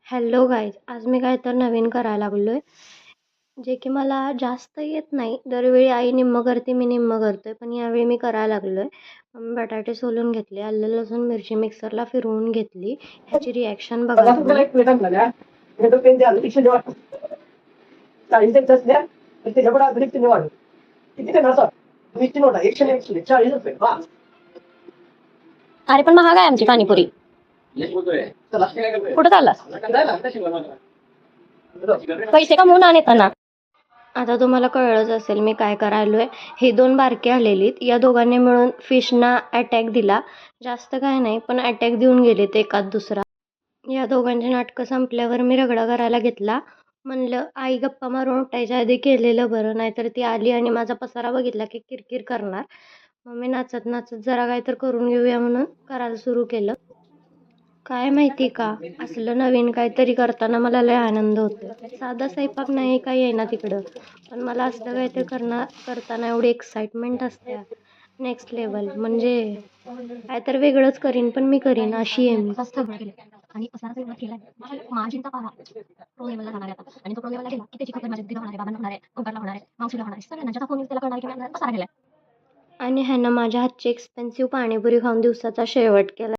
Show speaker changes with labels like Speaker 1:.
Speaker 1: Hello guys, आज मी काय तर नवीन करायला लागलोय, जे की मला जास्त येत नाही. दरवेळी आई निम्म करते, मी निम्म करतोय, पण यावेळी मी करायला लागलोय. बटाटे सोलून घेतले, आलं लसूण मिरची मिक्सरला फिरवून घेतली. ह्याची रिॲक्शन बघा
Speaker 2: पन्नास रुपयाला
Speaker 1: तुम्ही.
Speaker 2: एक प्लेट आणल्या हे तो पेन द्याल 100 वाट 40 एक द्या त्याच्या पुढे अजून 3 वाढ किती देणार सर 20 नोटा 140 40 रुपये हा
Speaker 3: अरे पण महाग आहे आमची पाणीपुरी.
Speaker 2: चला काय करतोय
Speaker 3: कुठं चाललास?
Speaker 2: कंदायला शिकवा
Speaker 3: पैसे कमवून आण येताना.
Speaker 1: आता तुम्हाला कळलंच असेल मी काय करायलोय. हे 2 बारके आलेलीत, या दोघांनी मिळून फिशना अटॅक दिला. जास्त काय नाही, पण अटॅक देऊन गेलेत एकात दुसरा. या दोघांची नाटकं संपल्यावर मी रगडा करायला घेतला. म्हणलं आई गप्पा मारून उठायच्या आधी केलेलं बरं, नाहीतर ती आली आणि माझा पसारा बघितला की किरकिर करणार. मग मी नाचत नाचत जरा काय तर करून घेऊया म्हणून करायला सुरू केलं. काय माहिती का, असलं नवीन काहीतरी करताना मला लय आनंद होतो. साधा स्वयंपाक नाही काही येईना तिकडं, पण मला असलं काहीतरी करताना एवढी एक्साइटमेंट असते. नेक्स्ट लेवल म्हणजे काय तर वेगळंच करीन, पण मी करीन अशी आहे मी.
Speaker 3: सगळं केलं आणि पसारा एवढा केलाय. माझींचा पारा प्रो लेवलला जाणार आहे आता, आणि तो प्रो लेवलला गेला की त्याची खबर माझ्या दिदीला होणार आहे, बाबांना होणार आहे, ओंकारला होणार आहे, मावशीला होणार आहे. सगळ्यांना ज्याचा फोन येईल त्याला कळणार की मी पसारा केलाय.
Speaker 1: आणि ह्यानं माझ्या हातची एक्सपेन्सिव्ह पाणीपुरी खाऊन दिवसाचा शेवट केला.